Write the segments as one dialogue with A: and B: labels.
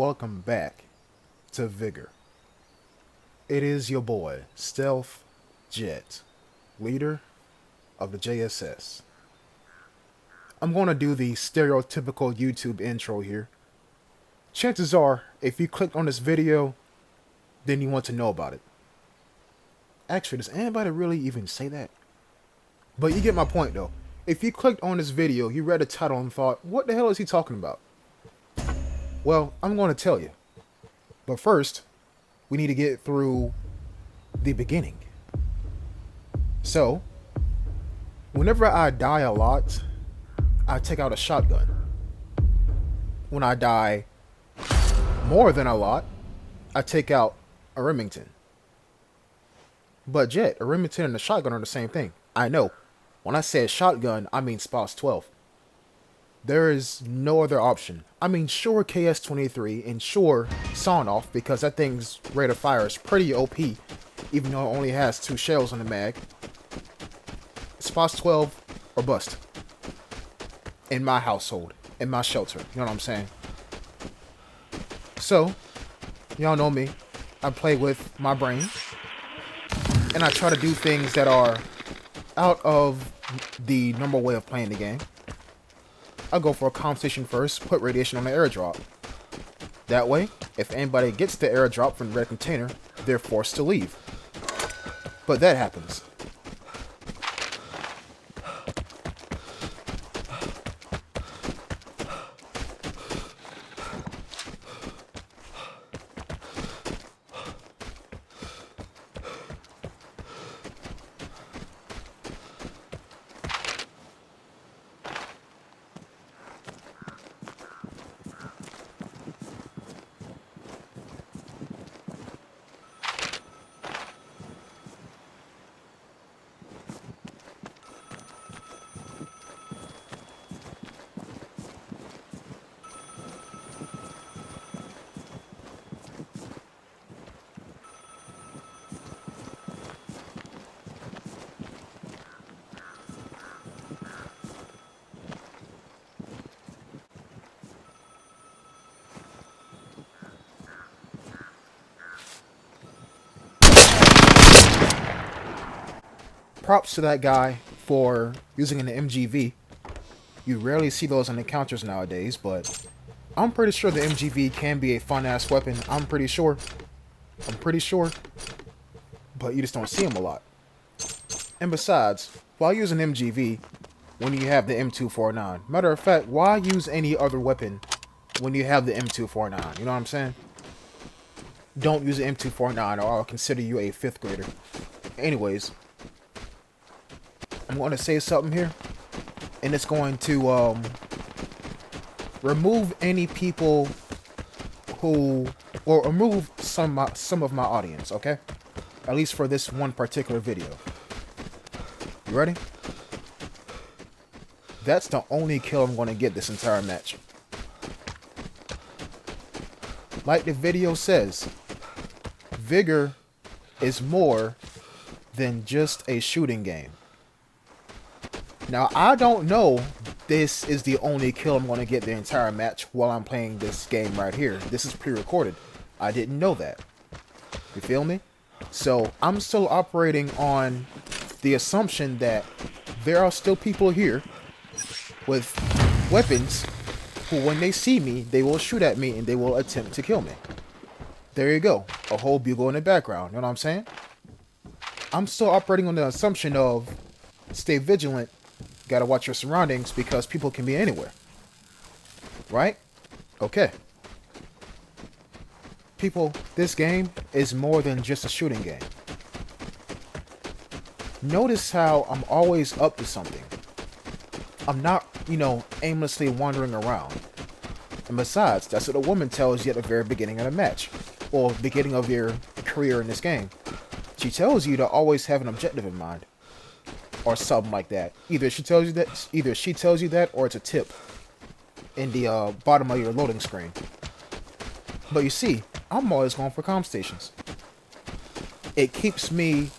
A: welcome back to Vigor. It is your boy, Stealth Jet, leader of the JSS. I'm going to do the stereotypical YouTube intro here. Chances are, if you clicked on this video, then you want to know about it. Actually, does anybody really even say that? But you get my point though. If you clicked on this video, you read the title and thought, what the hell is he talking about? Well, I'm going to tell you. But first, we need to get through the beginning. So, whenever I die a lot, I take out a shotgun. When I die more than a lot, I take out a Remington. But Jet, a Remington and a shotgun are the same thing. I know. When I say shotgun, I mean Spouse 12. There is no other option. I mean, sure KS-23 and sure sawn-off because that thing's rate of fire is pretty OP, even though it only has 2 shells in the mag. Spouse 12 or bust. In my household, in my shelter, you know what I'm saying? So, y'all know me. I play with my brain, and I try to do things that are out of the normal way of playing the game. I go for a conversation first, put radiation on the airdrop. That way, if anybody gets the airdrop from the red container, they're forced to leave. But that happens. Props to that guy for using an MGV. You rarely see those in encounters nowadays, but I'm pretty sure the MGV can be a fun-ass weapon. I'm pretty sure. But you just don't see them a lot. And besides, why use an MGV when you have the M249? Matter of fact, why use any other weapon when you have the M249? You know what I'm saying? Don't use the M249 or I'll consider you a 5th grader. Anyways, I'm going to say something here, and it's going to remove any people who, or remove some of my audience, okay? At least for this one particular video. You ready? That's the only kill I'm going to get this entire match. Like the video says, Vigor is more than just a shooting game. Now, I don't know this is the only kill I'm going to get the entire match while I'm playing this game right here. This is pre-recorded. I didn't know that. You feel me? So, I'm still operating on the assumption that there are still people here with weapons who, when they see me, they will shoot at me and they will attempt to kill me. There you go. A whole bugle in the background. You know what I'm saying? I'm still operating on the assumption of stay vigilant. Gotta watch your surroundings because people can be anywhere. Right? Okay. People, this game is more than just a shooting game. Notice how I'm always up to something. I'm not, aimlessly wandering around. And besides, that's what a woman tells you at the very beginning of the match. Or beginning of your career in this game. She tells you to always have an objective in mind. Or something like that. Either she tells you that, or it's a tip in the bottom of your loading screen. But you see, I'm always going for comm stations. It keeps me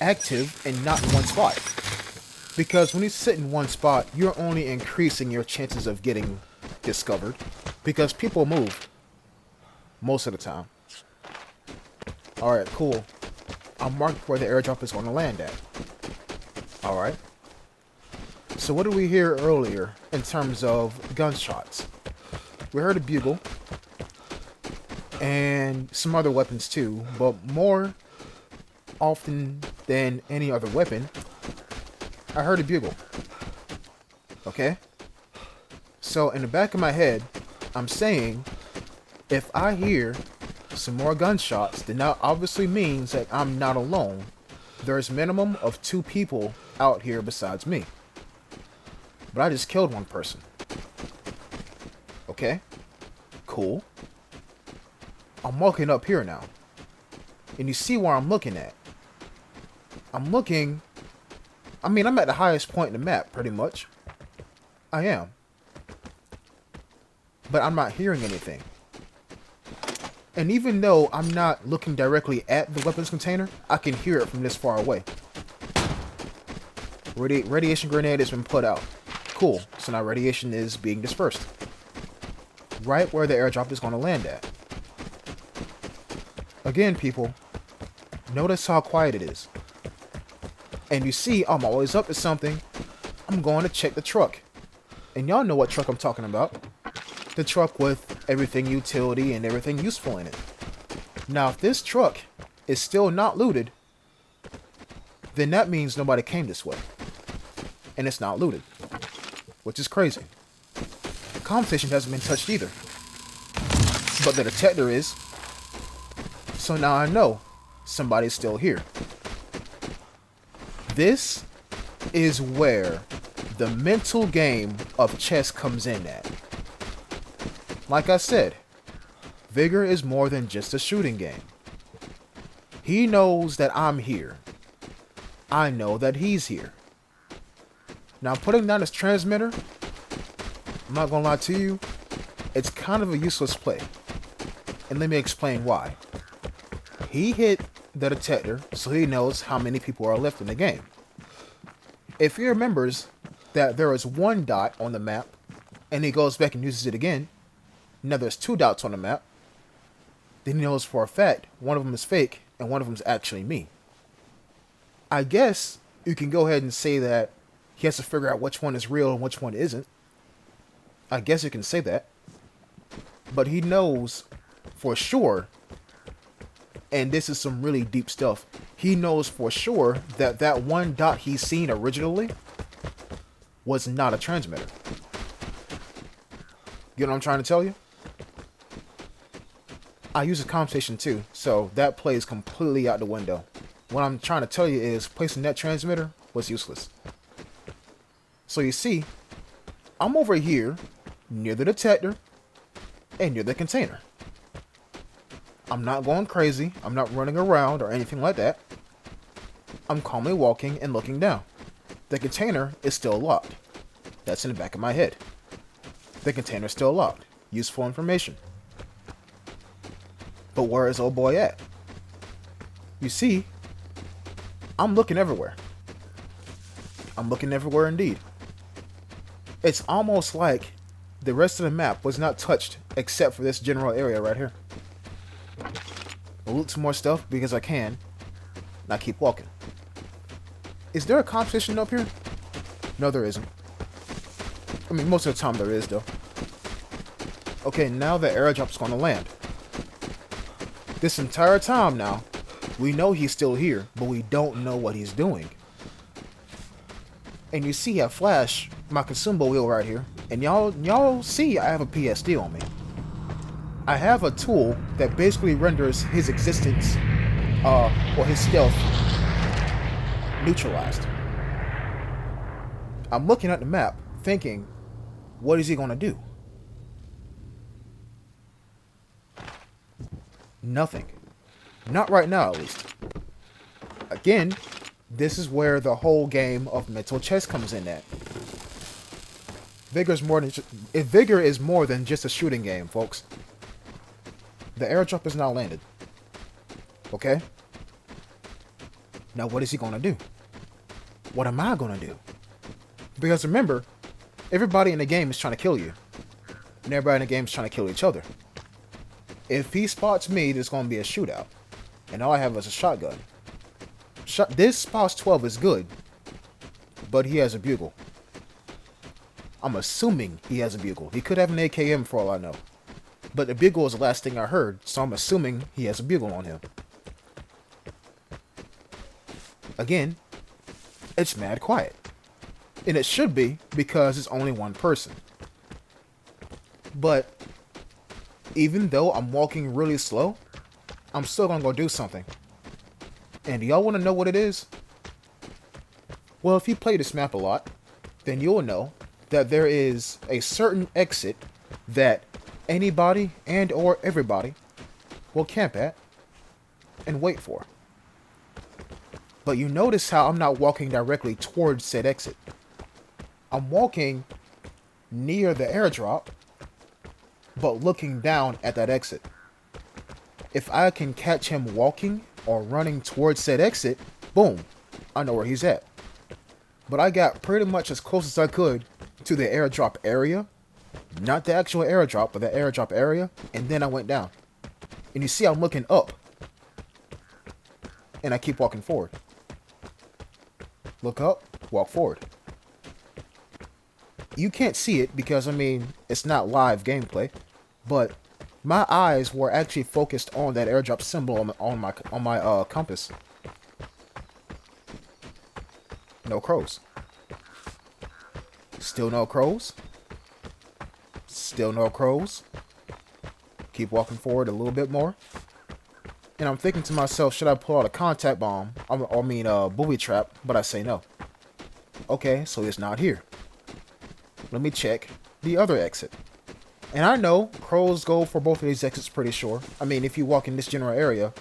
A: active and not in one spot. Because when you sit in one spot, you're only increasing your chances of getting discovered. Because people move. most of the time. Alright, cool. I'll mark where the airdrop is going to land at. Alright. So what did we hear earlier in terms of gunshots? We heard a bugle. And some other weapons too. But more often than any other weapon, I heard a bugle. Okay? So in the back of my head, I'm saying, if I hear some more gunshots, then that obviously means that I'm not alone. There's a minimum of 2 people out here besides me. But I just killed one person. Okay? Cool. I'm walking up here now. And you see where I'm looking at. I'm at the highest point in the map, pretty much. I am. But I'm not hearing anything. And even though I'm not looking directly at the weapons container, I can hear it from this far away. Radiation grenade has been put out. Cool. So now radiation is being dispersed. Right where the airdrop is going to land at. Again, people, notice how quiet it is. And you see, I'm always up to something. I'm going to check the truck. And y'all know what truck I'm talking about. The truck with everything utility and everything useful in it. Now, if this truck is still not looted, then that means nobody came this way. And it's not looted. Which is crazy. The comm station hasn't been touched either. But the detector is. So now I know somebody's still here. This is where the mental game of chess comes in at. Like I said, Vigor is more than just a shooting game. He knows that I'm here. I know that he's here. Now, putting down his transmitter, I'm not gonna lie to you, it's kind of a useless play. And let me explain why. He hit the detector so he knows how many people are left in the game. If he remembers that there is 1 dot on the map, and he goes back and uses it again, now there's 2 dots on the map, then he knows for a fact one of them is fake and one of them is actually me. I guess you can go ahead and say that he has to figure out which one is real and which one isn't. I guess you can say that. But he knows for sure, and this is some really deep stuff, he knows for sure that that 1 dot he's seen originally was not a transmitter. You know what I'm trying to tell you? I use a comm station too, so that plays completely out the window. What I'm trying to tell you is placing that transmitter was useless. So you see, I'm over here near the detector and near the container. I'm not going crazy. I'm not running around or anything like that. I'm calmly walking and looking down. The container is still locked. That's in the back of my head. The container's still locked. Useful information. But where is old boy at? You see, I'm looking everywhere. I'm looking everywhere indeed. It's almost like the rest of the map was not touched except for this general area right here. I'll loot some more stuff because I can. And I keep walking. Is there a competition up here? No, there isn't. I mean, most of the time there is, though. Okay, now the airdrop's gonna land. This entire time now, we know he's still here, but we don't know what he's doing. And you see I flash my consumable wheel right here, and y'all see I have a PSD on me. I have a tool that basically renders his existence, or his stealth, neutralized. I'm looking at the map, thinking, what is he gonna do? Nothing. Not right now, at least. Again, this is where the whole game of mental chess comes in at. Vigor is more than just a shooting game, folks. The airdrop is now landed. Okay? Now what is he gonna do? What am I gonna do? Because remember, everybody in the game is trying to kill you. And everybody in the game is trying to kill each other. If he spots me, there's going to be a shootout. And all I have is a shotgun. This Spouse 12 is good, but he has a bugle. I'm assuming he has a bugle. He could have an AKM for all I know. But the bugle is the last thing I heard, so I'm assuming he has a bugle on him. Again, it's mad quiet. And it should be, because it's only one person. But even though I'm walking really slow, I'm still gonna go do something. And y'all wanna know what it is? Well, if you play this map a lot, then you'll know that there is a certain exit that anybody and or everybody will camp at and wait for. But you notice how I'm not walking directly towards said exit. I'm walking near the airdrop, but looking down at that exit. If I can catch him walking or running towards said exit, boom, I know where he's at. But I got pretty much as close as I could to the airdrop area. Not the actual airdrop, but the airdrop area. And then I went down. And you see I'm looking up. And I keep walking forward. Look up, walk forward. You can't see it because, I mean, it's not live gameplay. But my eyes were actually focused on that airdrop symbol on my compass. No crows. Still no crows. Still no crows. Keep walking forward a little bit more. And I'm thinking to myself, should I pull out a contact bomb? Booby trap, but I say no. Okay, so it's not here. Let me check the other exit. And I know crows go for both of these exits, pretty sure. I mean, if you walk in this general area,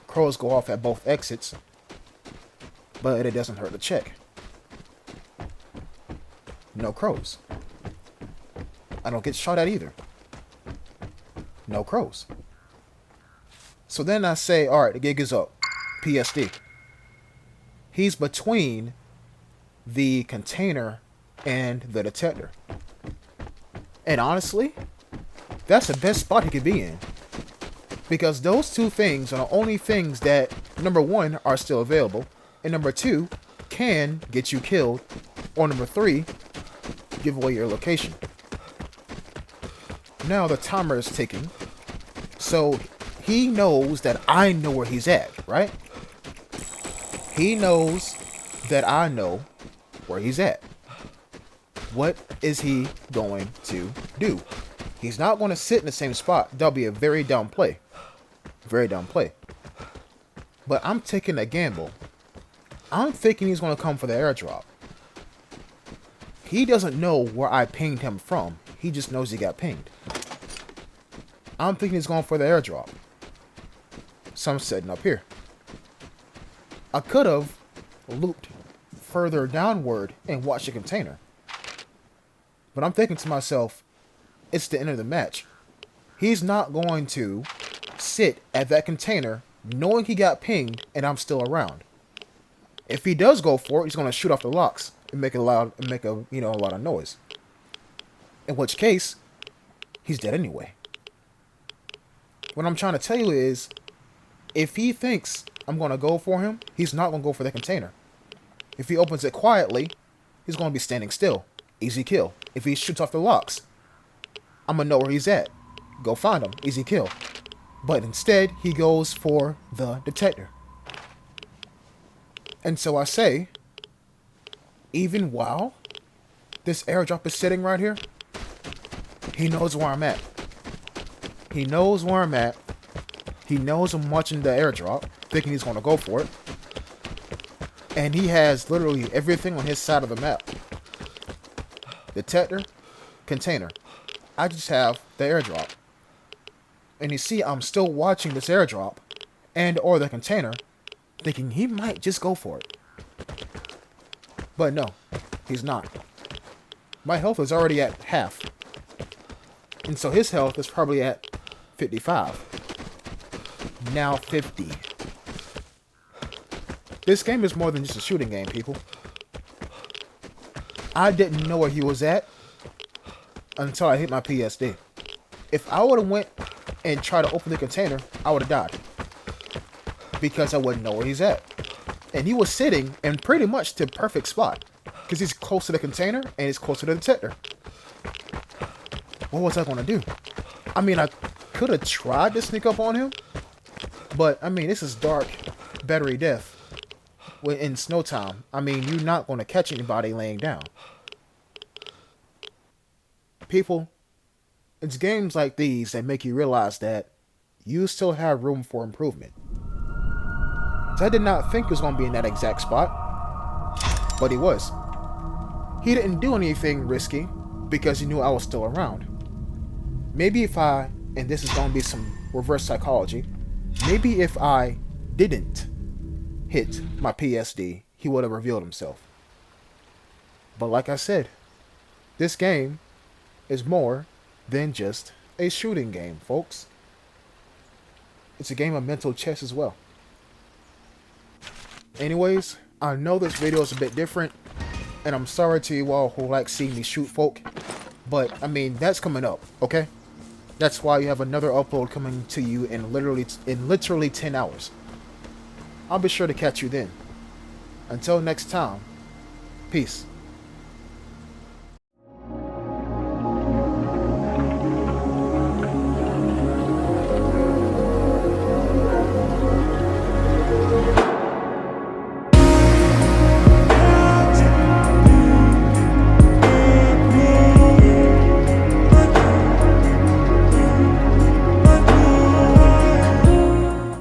A: crows go off at both exits. But it doesn't hurt to check. No crows. I don't get shot at either. No crows. So then I say, alright, the gig is up. PSD. He's between the container and the detector. And honestly, that's the best spot he could be in. Because those two things are the only things that, number one, are still available. And number two, can get you killed. Or number three, give away your location. Now the timer is ticking. So he knows that I know where he's at, right? He knows that I know where he's at. What is he going to do? He's not going to sit in the same spot. That'll be a very dumb play. Very dumb play. But I'm taking a gamble. I'm thinking he's going to come for the airdrop. He doesn't know where I pinged him from. He just knows he got pinged. I'm thinking he's going for the airdrop. So I'm setting up here. I could have looped further downward and watched the container. But I'm thinking to myself, it's the end of the match. He's not going to sit at that container knowing he got pinged and I'm still around. If he does go for it, he's going to shoot off the locks and make a lot of noise. In which case, he's dead anyway. What I'm trying to tell you is, if he thinks I'm going to go for him, he's not going to go for the container. If he opens it quietly, he's going to be standing still. Easy kill. If he shoots off the locks, I'm going to know where he's at. Go find him. Easy kill. But instead, he goes for the detector. And so I say, even while this airdrop is sitting right here, he knows where I'm at. He knows where I'm at. He knows I'm watching the airdrop, thinking he's going to go for it. And he has literally everything on his side of the map. Detector, container. I just have the airdrop. And you see, I'm still watching this airdrop and or the container, thinking he might just go for it. But no, he's not. My health is already at half. And so his health is probably at 55. Now 50. This game is more than just a shooting game, people. I didn't know where he was at until I hit my PSD. If I would have went and try to open the container, I would have died. Because I wouldn't know where he's at. And he was sitting in pretty much the perfect spot. Because he's close to the container and he's close to the detector. What was I going to do? I mean, I could have tried to sneak up on him. But, I mean, this is dark, battery death. In snow time. I mean, you're not going to catch anybody laying down. People, it's games like these that make you realize that you still have room for improvement. So I did not think he was going to be in that exact spot, but he was. He didn't do anything risky because he knew I was still around. Maybe if I, and this is going to be some reverse psychology, maybe if I didn't hit my PSD, he would have revealed himself. But like I said, this game is more than just a shooting game, folks. It's a game of mental chess as well. Anyways, I know this video is a bit different, and I'm sorry to you all who like seeing me shoot folk, but I mean, that's coming up, okay? That's why you have another upload coming to you in literally 10 hours. I'll be sure to catch you then. Until next time, peace.